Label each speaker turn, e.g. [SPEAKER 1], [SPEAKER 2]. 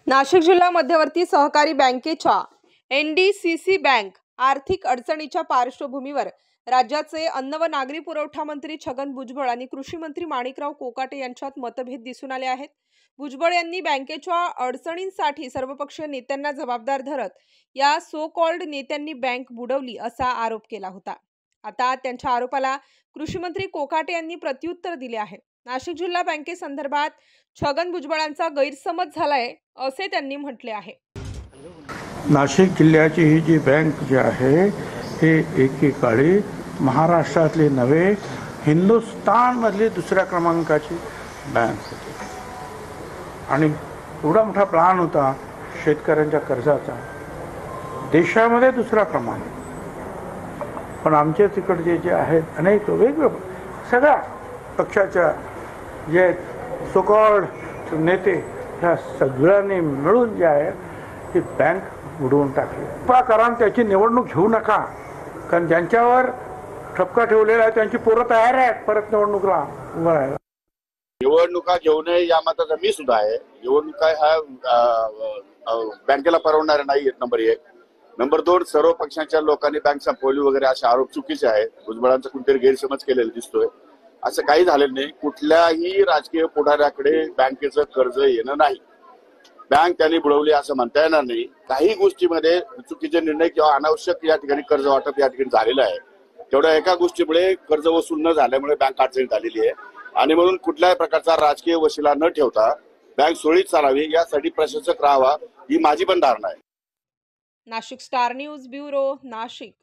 [SPEAKER 1] नाशिक जिल्हा मध्यवर्ती सहकारी बँकेच्या NDCC बँक आर्थिक अडचणीच्या पार्श्वभूमीवर राज्याचे अन्न व नागरी पुरवठा मंत्री छगन भुजबळ आणि कृषी मंत्री माणिकराव कोकाटे यांच्यात मतभेद दिसून आले आहेत। भुजबळ यांनी बँकेच्या अडचणींसाठी सर्वपक्षीय नेत्यांना जबाबदार धरत या सो कॉल्ड नेत्यांनी बँक बुडवली असा आरोप केला होता। आता त्यांच्या आरोपाला कृषी मंत्री कोकाटे यांनी प्रत्युत्तर दिले आहे। नाशिक जिल्हा बँकेसंदर्भात छगन भुजबळांचा गैरसमज झालाय असे त्यांनी म्हटले आहे।
[SPEAKER 2] नाशिक जिल्ह्याची ही जी बँक जी आहे हे एकेकाळी महाराष्ट्रातली नव्हे हिंदुस्थानमधली दुसऱ्या क्रमांकाची बँक होती आणि एवढा मोठा प्लॅन होता शेतकऱ्यांच्या कर्जाचा, देशामध्ये दुसरा क्रमांक। पण आमच्या तिकडचे जे आहेत अनेक वेगवेगळे सगळ्या पक्षाच्या जे सो कॉल्ड नेते ह्या सगळ्यांनी मिळून जे आहे ही बँक बुडवून टाकली। कारण त्याची निवडणूक घेऊ नका, कारण ज्यांच्यावर ठपका ठेवलेला आहे त्यांची पोरं तयार आहेत परत निवडणुकीला उभं राहायला।
[SPEAKER 3] निवडणुका घेऊ नये या मताचा मी सुद्धा आहे। निवडणुका हा बँकेला परवडणाऱ्या नाही नंबर 1। नंबर 2, सर्व पक्षांच्या लोकांनी बँक संपवली वगैरे असे आरोप चुकीचे आहेत। भुजबळांचा कुठेतरी गैरसमज केलेला दिसतोय। असं काही झालेलं नाही। कुठल्याही राजकीय पुढाऱ्याकडे बँकेचं कर्ज येणं नाही, बँक त्यांनी बुडवली असं म्हणता येणार नाही। काही गोष्टीमध्ये चुकीचे निर्णय किंवा अनावश्यक या ठिकाणी कर्ज वाटप या ठिकाणी झालेलं आहे। तेवढ्या एका गोष्टीमुळे कर्ज वसूल न झाल्यामुळे बँक अडचणीत आलेली आहे आणि म्हणून कुठल्याही प्रकारचा राजकीय वशिला न ठेवता बँक सुरळीत चालावी यासाठी प्रशासक राहावा ही माझी पण धारणा आहे।
[SPEAKER 1] Nashik star news bureau, Nashik.